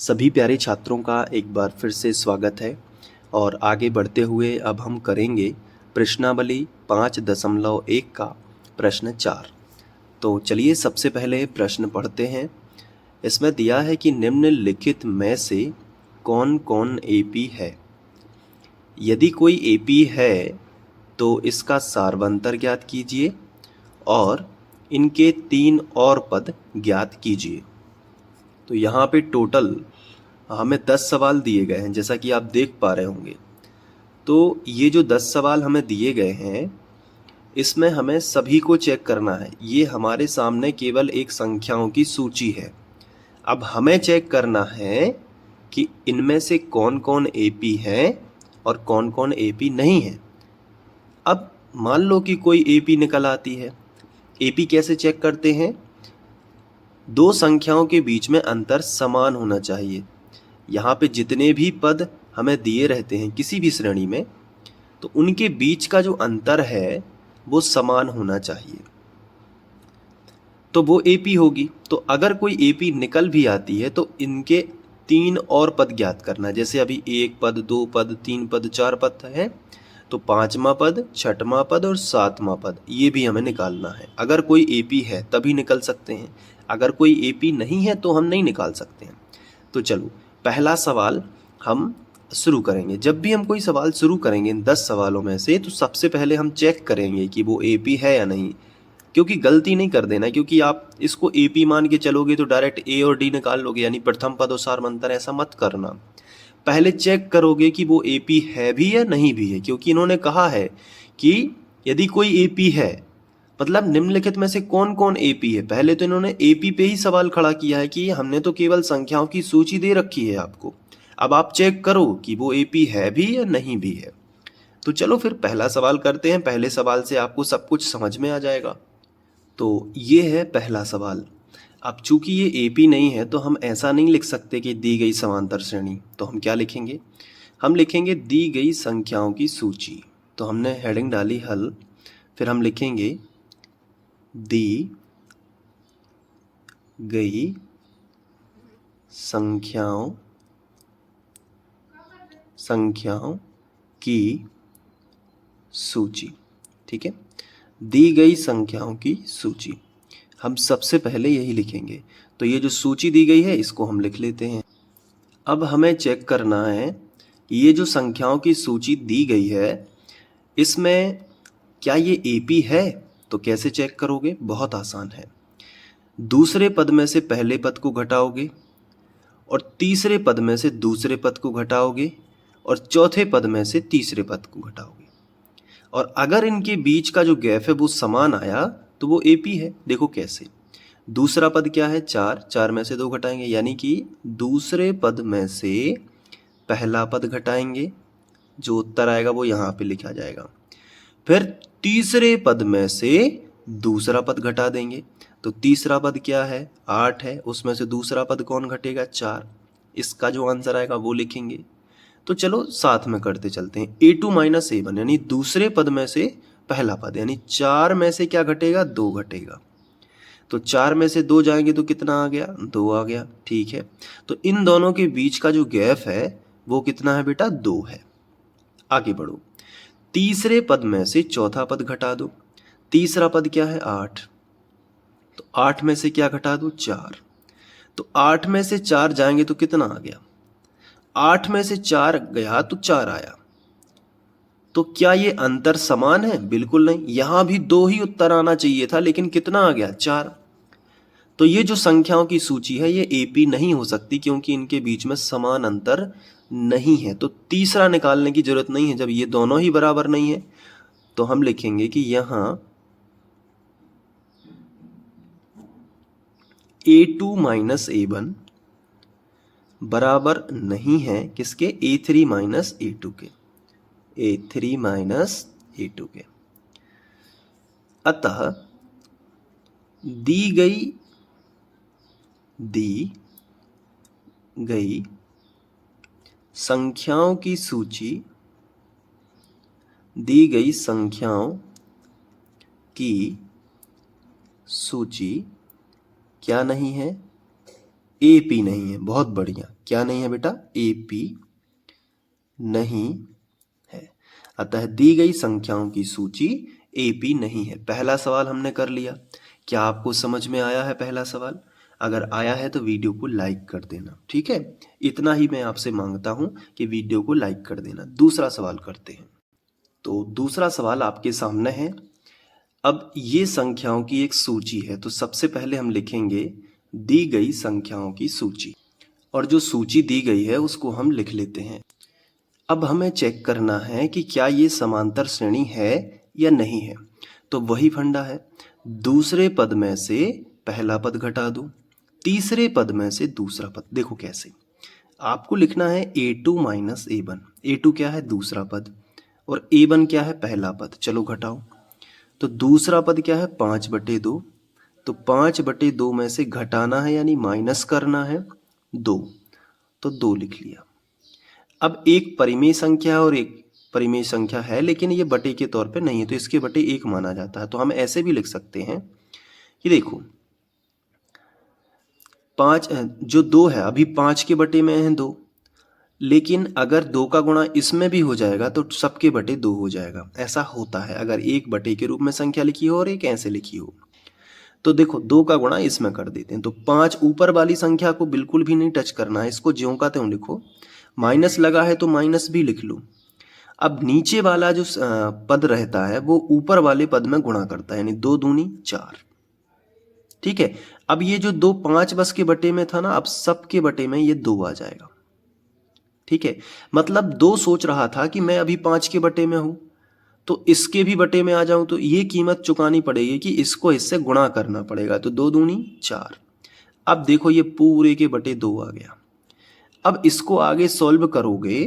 सभी प्यारे छात्रों का एक बार फिर से स्वागत है और आगे बढ़ते हुए अब हम करेंगे प्रश्नावली 5.1 का प्रश्न 4। तो चलिए सबसे पहले प्रश्न पढ़ते हैं। इसमें दिया है कि निम्नलिखित में से कौन कौन एपी है। यदि कोई एपी है तो इसका सार्वंतर ज्ञात कीजिए और इनके 3 और पद ज्ञात कीजिए। तो यहाँ पे टोटल हमें 10 सवाल दिए गए हैं, जैसा कि आप देख पा रहे होंगे। तो ये जो 10 सवाल हमें दिए गए हैं, इसमें हमें सभी को चेक करना है। ये हमारे सामने केवल एक संख्याओं की सूची है। अब हमें चेक करना है कि इनमें से कौन कौन एपी है और कौन कौन एपी नहीं है। अब मान लो कि कोई एपी निकल आती है। एपी कैसे चेक करते हैं? दो संख्याओं के बीच में अंतर समान होना चाहिए। यहाँ पे जितने भी पद हमें दिए रहते हैं किसी भी श्रेणी में, तो उनके बीच का जो अंतर है वो समान होना चाहिए, तो वो एपी होगी। तो अगर कोई एपी निकल भी आती है तो इनके 3 और पद ज्ञात करना है। जैसे अभी 1 पद, 2 पद, 3 पद, 4 पद है, तो 5वां पद, 6वां पद और 7वां पद ये भी हमें निकालना है। अगर कोई एपी है तभी निकल सकते हैं, अगर कोई एपी नहीं है तो हम नहीं निकाल सकते हैं। तो चलो पहला सवाल हम शुरू करेंगे। जब भी हम कोई सवाल शुरू करेंगे इन 10 सवालों में से, तो सबसे पहले हम चेक करेंगे कि वो एपी है या नहीं, क्योंकि गलती नहीं कर देना। क्योंकि आप इसको एपी मान के चलोगे तो डायरेक्ट ए और डी निकाल लोगे, यानी प्रथम पद और सार्वंतर, ऐसा मत करना। पहले चेक करोगे कि वो एपी है भी या नहीं भी है, क्योंकि इन्होंने कहा है कि यदि कोई एपी है, मतलब निम्नलिखित में से कौन कौन एपी है। पहले तो इन्होंने एपी पे ही सवाल खड़ा किया है कि हमने तो केवल संख्याओं की सूची दे रखी है आपको, अब आप चेक करो कि वो एपी है भी या नहीं भी है। तो चलो फिर पहला सवाल करते हैं। पहले सवाल से आपको सब कुछ समझ में आ जाएगा। तो ये है पहला सवाल। अब चूंकि ये एपी नहीं है तो हम ऐसा नहीं लिख सकते कि दी गई समांतर श्रेणी। तो हम क्या लिखेंगे? हम लिखेंगे दी गई संख्याओं की सूची। तो हमने हेडिंग डाली हल, फिर हम लिखेंगे दी गई संख्याओं की सूची। ठीक है, दी गई संख्याओं की सूची। हम सबसे पहले यही लिखेंगे। तो ये जो सूची दी गई है इसको हम लिख लेते हैं। अब हमें चेक करना है ये जो संख्याओं की सूची दी गई है इसमें क्या ये एपी है। तो कैसे चेक करोगे? बहुत आसान है। दूसरे पद में से पहले पद को घटाओगे और तीसरे पद में से दूसरे पद को घटाओगे और चौथे पद में से तीसरे पद को घटाओगे, और अगर इनके बीच का जो गैप है वो समान आया तो वो एपी है। देखो कैसे। दूसरा पद क्या है? 4, 4 में से 2 घटाएंगे, यानी कि दूसरे पद में से पहला पद घटाएंगे, जो उत्तर आएगा वो यहाँ पे लिखा जाएगा। फिर तीसरे पद में से दूसरा पद घटा देंगे। तो तीसरा पद क्या है? 8 है, उसमें से दूसरा पद कौन घटेगा? 4। इसका जो आंसर आएगा वो लिखेंगे। तो चलो साथ में करते चलते हैं। A2 माइनस A1 यानी दूसरे पद में से पहला पद, यानी 4 में से क्या घटेगा? 2 घटेगा। तो 4 में से 2 जाएंगे तो कितना आ गया? 2 आ गया। ठीक है, तो इन दोनों के बीच का जो गैप है वो कितना है बेटा? 2 है। आगे बढ़ो। तीसरे पद में से चौथा पद घटा दो। तीसरा पद क्या है? 8। तो 8 में से क्या घटा दो? 4। तो 8 में से 4 जाएंगे तो कितना आ गया? 8 में से 4 गया तो 4 आया। तो क्या ये अंतर समान है? बिल्कुल नहीं। यहां भी 2 ही उत्तर आना चाहिए था, लेकिन कितना आ गया? 4। तो ये जो संख्याओं की सूची है ये एपी नहीं हो सकती, क्योंकि इनके बीच में समान अंतर नहीं है। तो तीसरा निकालने की जरूरत नहीं है। जब ये दोनों ही बराबर नहीं है तो हम लिखेंगे कि यहां A2 माइनस A1 बराबर नहीं है किसके? A3 माइनस A2 के। A3 माइनस A2 के। अतः दी गई संख्याओं की सूची, दी गई संख्याओं की सूची क्या नहीं है? ए पी नहीं है। बहुत बढ़िया, क्या नहीं है बेटा? ए पी नहीं है। अतः दी गई संख्याओं की सूची ए पी नहीं है। पहला सवाल हमने कर लिया। क्या आपको समझ में आया है पहला सवाल? अगर आया है तो वीडियो को लाइक कर देना, ठीक है? इतना ही मैं आपसे मांगता हूं कि वीडियो को लाइक कर देना। दूसरा सवाल करते हैं। तो दूसरा सवाल आपके सामने है। अब ये संख्याओं की एक सूची है, तो सबसे पहले हम लिखेंगे दी गई संख्याओं की सूची, और जो सूची दी गई है उसको हम लिख लेते हैं। अब हमें चेक करना है कि क्या ये समांतर श्रेणी है या नहीं है। तो वही फंडा है, दूसरे पद में से पहला पद घटा दो, तीसरे पद में से दूसरा पद। देखो कैसे, आपको लिखना है a2 माइनस a1। a2 क्या है? दूसरा पद, और a1 क्या है? पहला पद। चलो घटाओ। तो दूसरा पद क्या है? 5/2। तो 5/2 में से घटाना है यानी माइनस करना है 2, तो 2 लिख लिया। अब एक परिमेय संख्या और एक परिमेय संख्या है, लेकिन ये बटे के तौर पे नहीं है, तो इसके बटे 1 माना जाता है। तो हम ऐसे भी लिख सकते हैं कि देखो 5 जो 2 है, अभी 5 के बटे में है 2, लेकिन अगर 2 का गुणा इसमें भी हो जाएगा तो सबके बटे 2 हो जाएगा। ऐसा होता है अगर एक बटे के रूप में संख्या लिखी हो और एक ऐसे लिखी हो। तो देखो 2 का गुणा इसमें कर देते हैं। तो 5 ऊपर वाली संख्या को बिल्कुल भी नहीं टच करना है, इसको ज्यों का त्यों लिखो। माइनस लगा है तो माइनस भी लिख लो। अब नीचे वाला जो पद रहता है वो ऊपर वाले पद में गुणा करता है, यानी 2 दूनी 4। ठीक है। अब ये जो 2 5 बस के बटे में था ना, अब सबके बटे में ये 2 आ जाएगा। ठीक है, मतलब 2 सोच रहा था कि मैं अभी 5 के बटे में हूं तो इसके भी बटे में आ जाऊं, तो ये कीमत चुकानी पड़ेगी कि इसको इससे गुणा करना पड़ेगा। तो 2 दूनी 4। अब देखो ये पूरे के बटे 2 आ गया। अब इसको आगे सॉल्व करोगे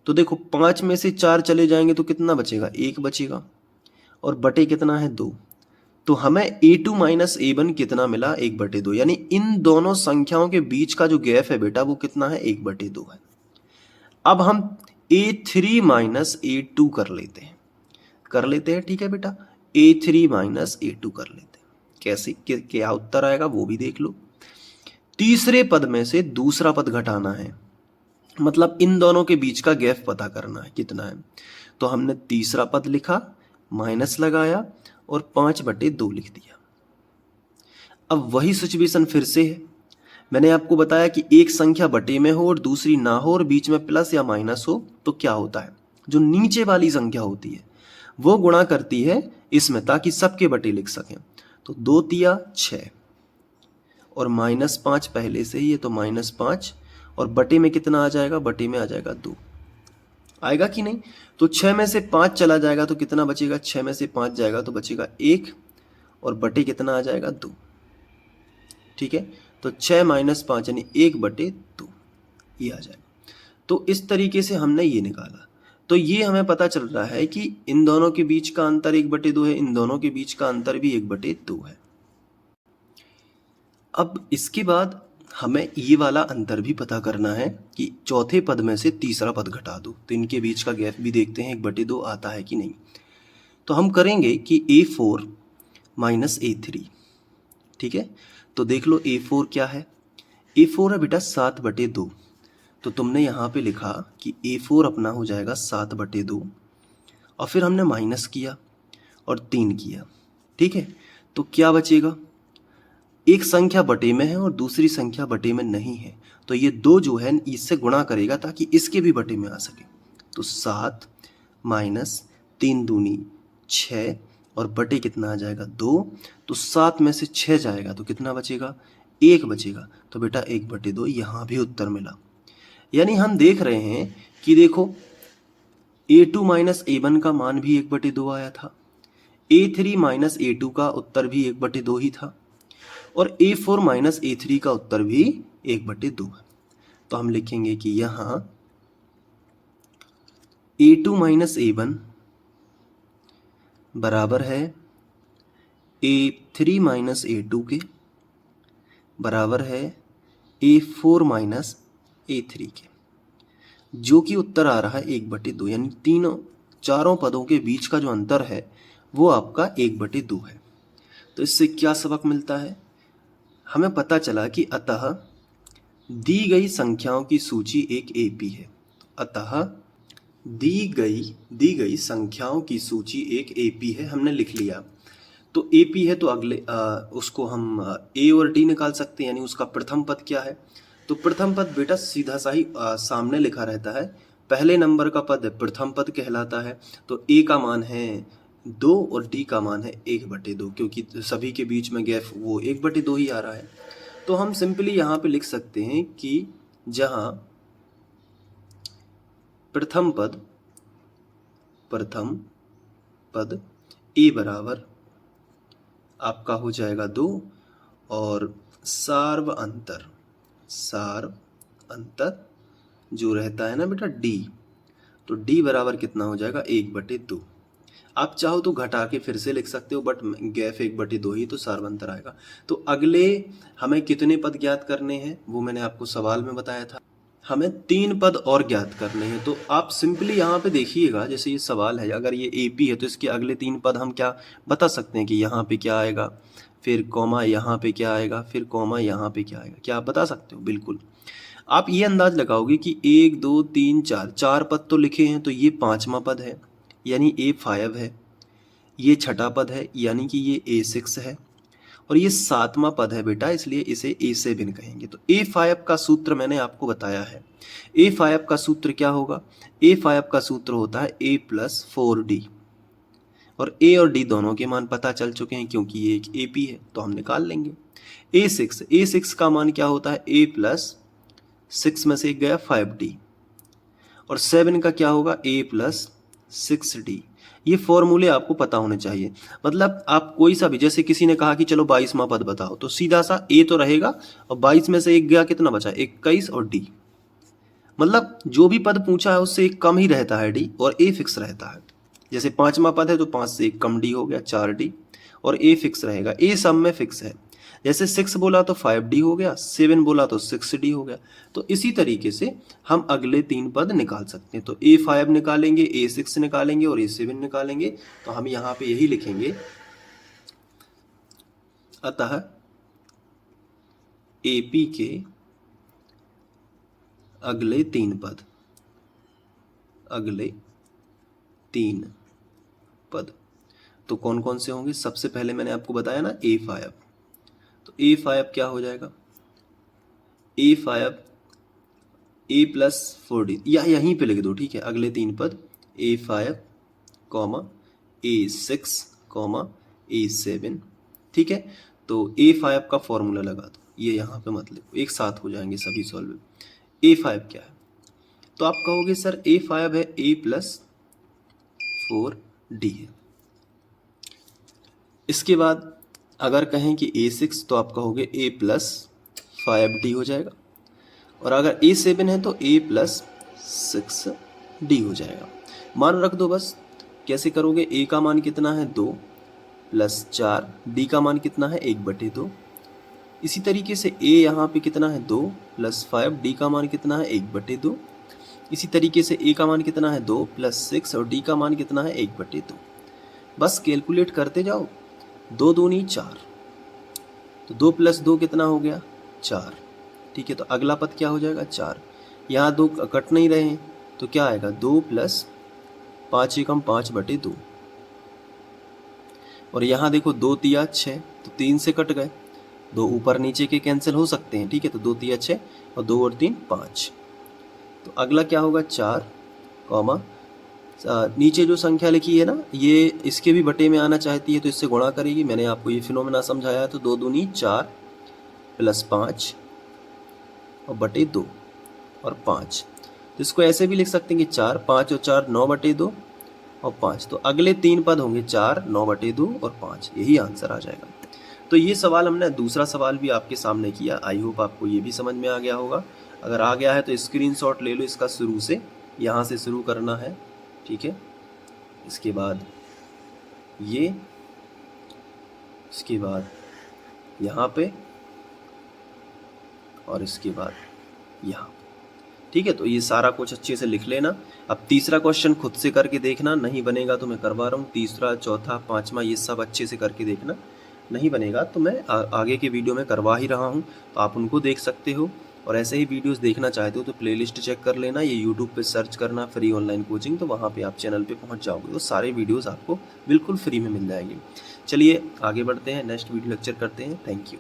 तो देखो 5 में से 4 चले जाएंगे तो कितना बचेगा? 1 बचेगा, और बटे कितना है? 2। तो हमें a2 माइनस a1 कितना मिला? 1/2। यानी इन दोनों संख्याओं के बीच का जो गैप है बेटा वो कितना है? 1/2 है। अब हम a3 माइनस a2 कर लेते हैं, ठीक है बेटा? a3 माइनस a2 कर लेते हैं। कैसे क्या उत्तर आएगा वो भी देख लो। तीसरे पद में से दूसरा पद घटाना है, मतलब इन दोनों के बीच का गैप पता करना है कितना है। तो हमने तीसरा पद लिखा, माइनस लगाया और 5/2 लिख दिया। अब वही सिचुएशन फिर से है। मैंने आपको बताया कि एक संख्या बटे में हो और दूसरी ना हो और बीच में प्लस या माइनस हो तो क्या होता है? जो नीचे वाली संख्या होती है वो गुणा करती है इसमें, ताकि सबके बटे लिख सकें। तो 2 तिया 6 और -5 पहले से ही है तो -5, और बटे में कितना आ जाएगा? बटे में आ जाएगा 2। आएगा कि नहीं? तो 6 में से 5 चला जाएगा तो कितना बचेगा? 6 में से 5 जाएगा तो बचेगा 1, और बटे कितना आ जाएगा? 2। ठीक है, तो 6 - 5 यानी 1/2 ये आ जाएगा। तो इस तरीके से हमने ये निकाला। तो ये हमें पता चल रहा है कि इन दोनों के बीच का अंतर 1/2 है, इन दोनों के बीच का अंतर भी 1/2 है। अब इसके बाद हमें ये वाला अंतर भी पता करना है कि चौथे पद में से तीसरा पद घटा दो, तो इनके बीच का गैप भी देखते हैं 1/2 आता है कि नहीं। तो हम करेंगे कि a4 माइनस a3। ठीक है, तो देख लो a4 क्या है? a4 है बेटा 7/2। तो तुमने यहाँ पे लिखा कि a4 अपना हो जाएगा 7/2, और फिर हमने माइनस किया और 3 किया। ठीक है, तो क्या बचेगा? एक संख्या बटे में है और दूसरी संख्या बटे में नहीं है, तो ये 2 जो है इससे गुणा करेगा ताकि इसके भी बटे में आ सके। तो 7 माइनस 3 दूनी 6, और बटे कितना आ जाएगा? 2। तो 7 में से 6 जाएगा तो कितना बचेगा? 1 बचेगा। तो बेटा 1/2 यहाँ भी उत्तर मिला। यानी हम देख रहे हैं कि देखो a2 माइनस a1 का मान भी 1/2 आया था, a3 माइनस a2 का उत्तर भी 1/2 ही था, और a4 माइनस a3 का उत्तर भी 1/2 है। तो हम लिखेंगे कि यहाँ a2 माइनस a1 बराबर है a3 माइनस a2 के, बराबर है a4 माइनस a3 के, जो कि उत्तर आ रहा है 1/2। यानी चारों पदों के बीच का जो अंतर है वो आपका 1/2 है। तो इससे क्या सबक मिलता है? हमें पता चला कि अतः दी गई संख्याओं की सूची एक एपी है। अतः दी गई संख्याओं की सूची एक एपी है, हमने लिख लिया। तो एपी है तो अगले उसको हम ए और डी निकाल सकते हैं, यानी उसका प्रथम पद क्या है। तो प्रथम पद बेटा सीधा सा ही सामने लिखा रहता है, पहले नंबर का पद प्रथम पद कहलाता है। तो ए का मान है 2 और डी का मान है 1/2, क्योंकि सभी के बीच में गैप वो 1/2 ही आ रहा है। तो हम सिंपली यहाँ पे लिख सकते हैं कि जहाँ प्रथम पद ए बराबर आपका हो जाएगा 2 और सार्व अंतर जो रहता है ना बेटा डी, तो डी बराबर कितना हो जाएगा 1/2। आप चाहो तो घटा के फिर से लिख सकते हो, बट गैप 1/2 ही, तो सार्व अंतर आएगा। तो अगले हमें कितने पद ज्ञात करने हैं वो मैंने आपको सवाल में बताया था, हमें 3 पद और ज्ञात करने हैं। तो आप सिंपली यहाँ पे देखिएगा, जैसे ये सवाल है, अगर ये एपी है तो इसके अगले 3 पद हम क्या बता सकते हैं कि यहाँ पे क्या आएगा, फिर कॉमा यहाँ पे क्या आएगा, फिर कॉमा यहाँ पे क्या आएगा, क्या आप बता सकते हो? बिल्कुल। आप ये अंदाज लगाओगे कि 1 2 3 4 पद तो लिखे हैं, तो ये 5वां पद है यानी A5 है, ये छठा पद है यानी कि ये A6 है, और ये 7वां पद है बेटा, इसलिए इसे A7 कहेंगे। तो A5 का सूत्र मैंने आपको बताया है। A5 का सूत्र क्या होगा? A5 का सूत्र होता है A + 4D, और A और D दोनों के मान पता चल चुके हैं क्योंकि ये एक AP है, तो हम निकाल लेंगे। A6 का मान क्या होता है? A + 6 में से एक गया 5D, और 7 का क्या होगा? A + 6D। ये फॉर्मूले आपको पता होने चाहिए। मतलब आप कोई सा भी, जैसे किसी ने कहा कि चलो 22वां पद बताओ, तो सीधा सा ए तो रहेगा, और 22 में से एक गया, कितना बचा? 21 और डी। मतलब जो भी पद पूछा है उससे एक कम ही रहता है डी, और ए फिक्स रहता है। जैसे 5वां पद है तो 5 से एक कम डी हो गया 4D, और ए फिक्स रहेगा, ए सब में फिक्स है। जैसे 6 बोला तो 5D हो गया, 7 बोला तो 6D हो गया। तो इसी तरीके से हम अगले 3 पद निकाल सकते हैं। तो A5 निकालेंगे, A6 निकालेंगे और A7 निकालेंगे। तो हम यहाँ पे यही लिखेंगे, अतः AP के अगले 3 पद तो कौन कौन से होंगे? सबसे पहले मैंने आपको बताया ना A5, तो A5 क्या हो जाएगा? A5 A + 4D, या यहीं पे लिख दो, ठीक है। अगले 3 पद A5, A6, A7, ठीक है। तो A5 का फॉर्मूला लगा दो, ये यहाँ पे मत लिखो, एक साथ हो जाएंगे सभी सॉल्व। A5 क्या है? तो आप कहोगे सर A5 है A + 4D है। इसके बाद अगर कहें कि A6 तो आप कहोगे A + 5D हो जाएगा, और अगर A7 है तो A + 6D हो जाएगा। मान रख दो बस। कैसे करोगे? A का मान कितना है? 2 + 4, D का मान कितना है? 1/2। इसी तरीके से A यहाँ पे कितना है? 2 + 5, D का मान कितना है? 1/2। इसी तरीके से A का मान कितना है? 2 + 6, और D का मान कितना है? 1/2। बस कैलकुलेट करते जाओ, 2 दूनी 4, तो 2 + 2 कितना हो गया? 4, ठीक है। तो अगला पद क्या हो जाएगा? 4। यहाँ 2 कट नहीं रहे हैं, तो क्या आएगा? 2 + 5 × 5/2, और यहाँ देखो 2 तिया 6, तो 3 से कट गए, 2 ऊपर नीचे के कैंसिल हो सकते हैं, ठीक है। तो 2 तिया 6, और 2 और 3 5। तो अगला क्या होगा? 4, नीचे जो संख्या लिखी है ना, ये इसके भी बटे में आना चाहती है तो इससे गुणा करेगी। मैंने आपको ये फिनोमेना समझाया है। तो 2 दूनी 4 + 5 और बटे 2 और 5। तो इसको ऐसे भी लिख सकते हैं कि 4, 5 और 4 9/2 और 5। तो अगले 3 पद होंगे 4, 9/2 और 5, यही आंसर आ जाएगा। तो ये सवाल हमने दूसरा सवाल भी आपके सामने किया। आई होप आपको ये भी समझ में आ गया होगा। अगर आ गया है तो स्क्रीनशॉट ले लो इसका, शुरू से, यहाँ से शुरू करना है, ठीक है। इसके बाद ये, इसके बाद यहाँ पे, और इसके बाद यहाँ, ठीक है। तो ये सारा कुछ अच्छे से लिख लेना। अब तीसरा क्वेश्चन खुद से करके देखना, नहीं बनेगा तो मैं करवा रहा हूँ। तीसरा, चौथा, पांचवा ये सब अच्छे से करके देखना। नहीं बनेगा तो मैं आगे के वीडियो में करवा ही रहा हूँ, तो आप उनको देख सकते हो। और ऐसे ही वीडियोस देखना चाहते हो तो प्लेलिस्ट चेक कर लेना, ये यूट्यूब पे सर्च करना फ्री ऑनलाइन कोचिंग, तो वहाँ पे आप चैनल पे पहुँच जाओगे तो सारे वीडियोस आपको बिल्कुल फ्री में मिल जाएंगे। चलिए आगे बढ़ते हैं, नेक्स्ट वीडियो लेक्चर करते हैं। Thank you.